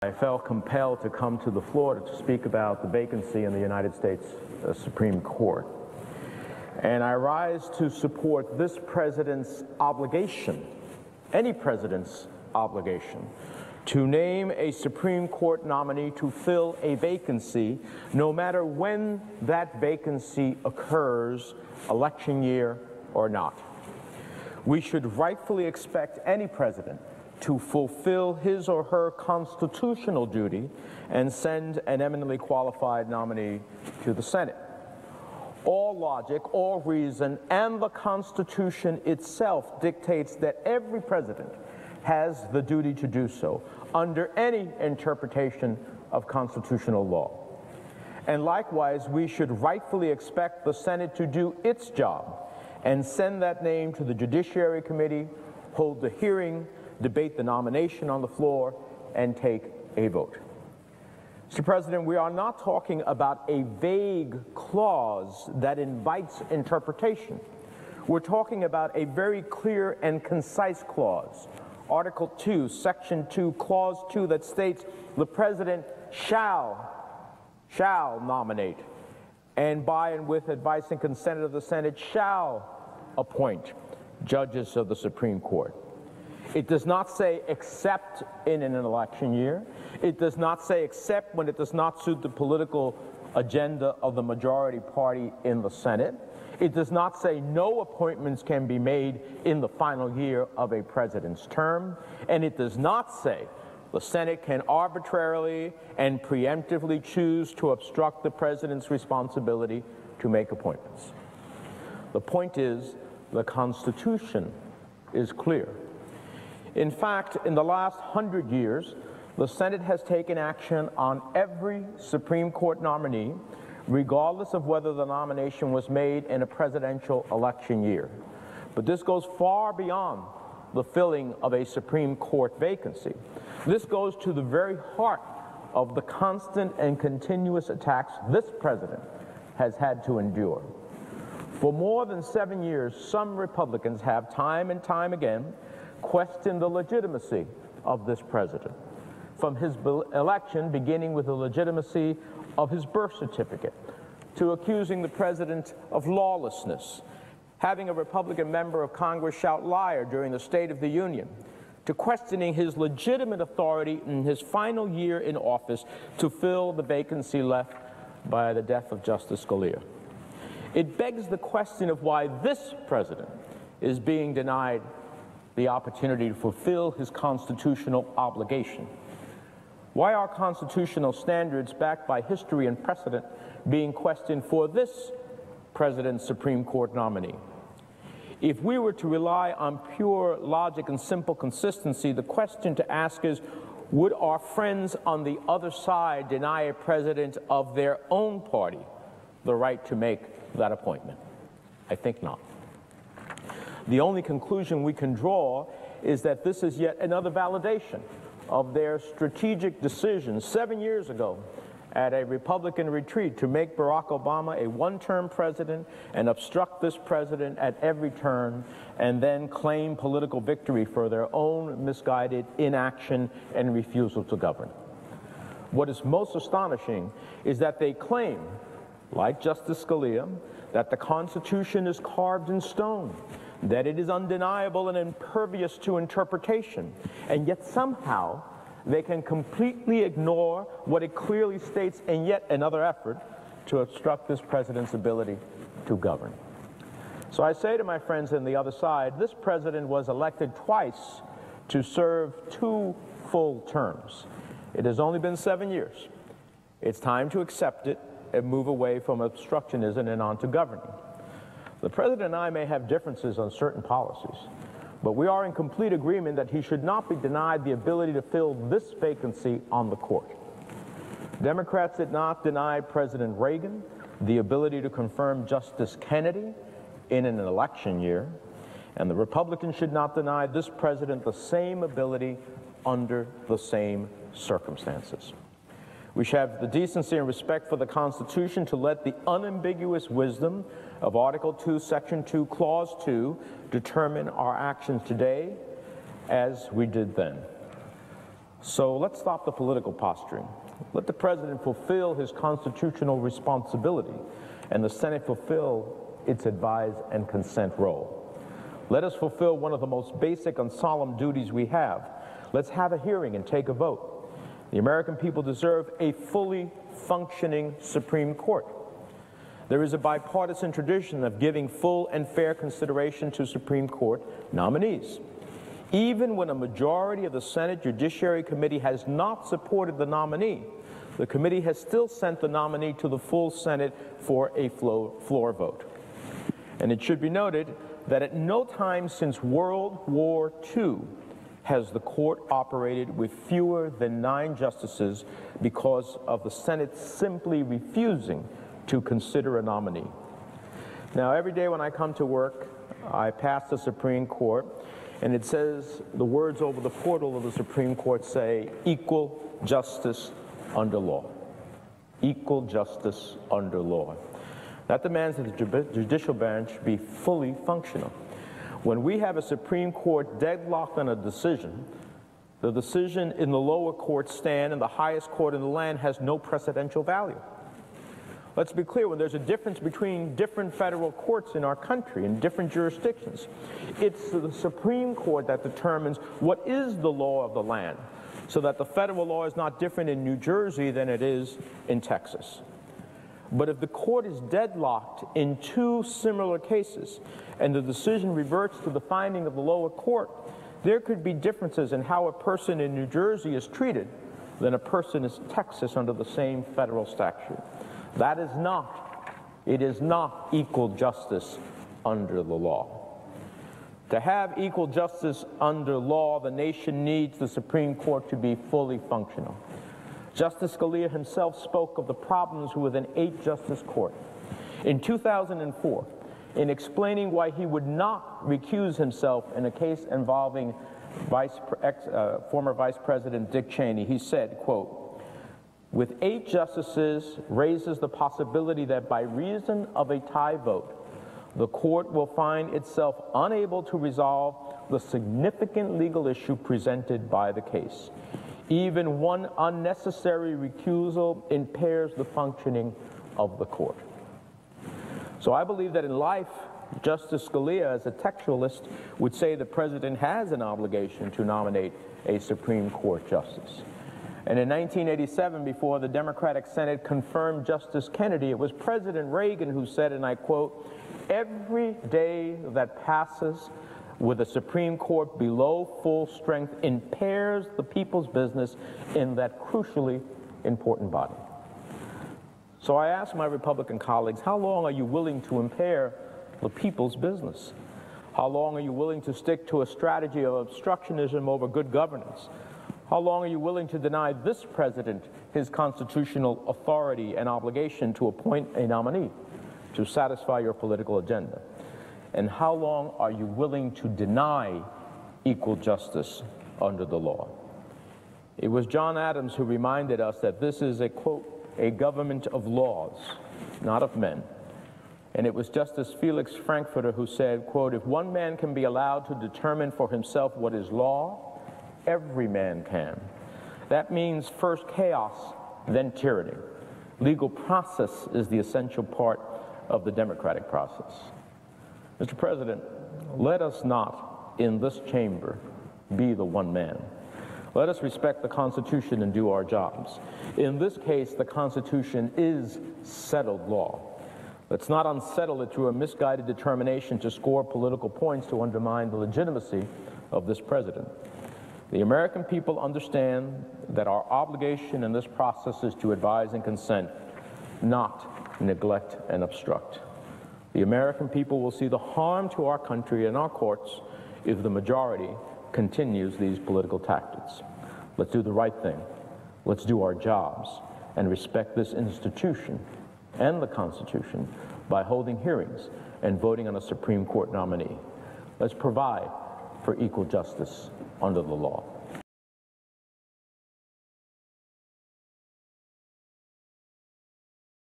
I felt compelled to come to the floor to speak about the vacancy in the United States Supreme Court. And I rise to support this president's obligation, any president's obligation, to name a Supreme Court nominee to fill a vacancy, no matter when that vacancy occurs, election year or not. We should rightfully expect any president to fulfill his or her constitutional duty and send an eminently qualified nominee to the Senate. All logic, all reason, and the Constitution itself dictates that every president has the duty to do so under any interpretation of constitutional law. And likewise, we should rightfully expect the Senate to do its job and send that name to the Judiciary Committee, hold the hearing, debate the nomination on the floor, and take a vote. Mr. President, we are not talking about a vague clause that invites interpretation. We're talking about a very clear and concise clause, Article 2, Section 2, Clause 2, that states the President shall nominate, and by and with advice and consent of the Senate shall appoint judges of the Supreme Court. It does not say except in an election year. It does not say except when it does not suit the political agenda of the majority party in the Senate. It does not say no appointments can be made in the final year of a president's term. And it does not say the Senate can arbitrarily and preemptively choose to obstruct the president's responsibility to make appointments. The point is, the Constitution is clear. In fact, in the last 100 years, the Senate has taken action on every Supreme Court nominee, regardless of whether the nomination was made in a presidential election year. But this goes far beyond the filling of a Supreme Court vacancy. This goes to the very heart of the constant and continuous attacks this president has had to endure. For more than 7 years, some Republicans have time and time again questioned the legitimacy of this president, from his election beginning with the legitimacy of his birth certificate, to accusing the president of lawlessness, having a Republican member of Congress shout liar during the State of the Union, to questioning his legitimate authority in his final year in office to fill the vacancy left by the death of Justice Scalia. It begs the question of why this president is being denied the opportunity to fulfill his constitutional obligation. Why are constitutional standards backed by history and precedent being questioned for this president's Supreme Court nominee? If we were to rely on pure logic and simple consistency, the question to ask is, would our friends on the other side deny a president of their own party the right to make that appointment? I think not. The only conclusion we can draw is that this is yet another validation of their strategic decision 7 years ago at a Republican retreat to make Barack Obama a one-term president and obstruct this president at every turn, and then claim political victory for their own misguided inaction and refusal to govern. What is most astonishing is that they claim, like Justice Scalia, that the Constitution is carved in stone, that it is undeniable and impervious to interpretation, and yet somehow they can completely ignore what it clearly states in yet another effort to obstruct this president's ability to govern. So I say to my friends on the other side, this president was elected twice to serve 2 full terms. It has only been 7 years. It's time to accept it and move away from obstructionism and on to governing. The president and I may have differences on certain policies, but we are in complete agreement that he should not be denied the ability to fill this vacancy on the court. Democrats did not deny President Reagan the ability to confirm Justice Kennedy in an election year, and the Republicans should not deny this president the same ability under the same circumstances. We should have the decency and respect for the Constitution to let the unambiguous wisdom of Article 2, Section 2, Clause 2 determine our actions today as we did then. So let's stop the political posturing. Let the president fulfill his constitutional responsibility and the Senate fulfill its advise and consent role. Let us fulfill one of the most basic and solemn duties we have. Let's have a hearing and take a vote. The American people deserve a fully functioning Supreme Court. There is a bipartisan tradition of giving full and fair consideration to Supreme Court nominees. Even when a majority of the Senate Judiciary Committee has not supported the nominee, the committee has still sent the nominee to the full Senate for a floor vote. And it should be noted that at no time since World War II has the court operated with fewer than 9 justices because of the Senate simply refusing to consider a nominee. Now, every day when I come to work, I pass the Supreme Court, and it says, the words over the portal of the Supreme Court say, equal justice under law. Equal justice under law. That demands that the judicial branch be fully functional. When we have a Supreme Court deadlocked on a decision, the decision in the lower court stand and the highest court in the land has no precedential value. Let's be clear, when there's a difference between different federal courts in our country in different jurisdictions, it's the Supreme Court that determines what is the law of the land, so that the federal law is not different in New Jersey than it is in Texas. But if the court is deadlocked in 2 similar cases and the decision reverts to the finding of the lower court, there could be differences in how a person in New Jersey is treated than a person in Texas under the same federal statute. It is not equal justice under the law. To have equal justice under law, the nation needs the Supreme Court to be fully functional. Justice Scalia himself spoke of the problems with an 8-justice court. In 2004, in explaining why he would not recuse himself in a case involving former Vice President Dick Cheney, he said, quote, "With 8 justices raises the possibility that by reason of a tie vote, the court will find itself unable to resolve the significant legal issue presented by the case. Even one unnecessary recusal impairs the functioning of the court." So I believe that in life, Justice Scalia, as a textualist, would say the president has an obligation to nominate a Supreme Court justice. And in 1987, before the Democratic Senate confirmed Justice Kennedy, it was President Reagan who said, and I quote, "Every day that passes with the Supreme Court below full strength impairs the people's business in that crucially important body." So I ask my Republican colleagues, how long are you willing to impair the people's business? How long are you willing to stick to a strategy of obstructionism over good governance? How long are you willing to deny this president his constitutional authority and obligation to appoint a nominee to satisfy your political agenda? And how long are you willing to deny equal justice under the law? It was John Adams who reminded us that this is a, quote, "a government of laws, not of men." And it was Justice Felix Frankfurter who said, quote, "If one man can be allowed to determine for himself what is law, every man can. That means first chaos, then tyranny. Legal process is the essential part of the democratic process." Mr. President, let us not, in this chamber, be the one man. Let us respect the Constitution and do our jobs. In this case, the Constitution is settled law. Let's not unsettle it through a misguided determination to score political points to undermine the legitimacy of this president. The American people understand that our obligation in this process is to advise and consent, not neglect and obstruct. The American people will see the harm to our country and our courts if the majority continues these political tactics. Let's do the right thing. Let's do our jobs and respect this institution and the Constitution by holding hearings and voting on a Supreme Court nominee. Let's provide for equal justice under the law.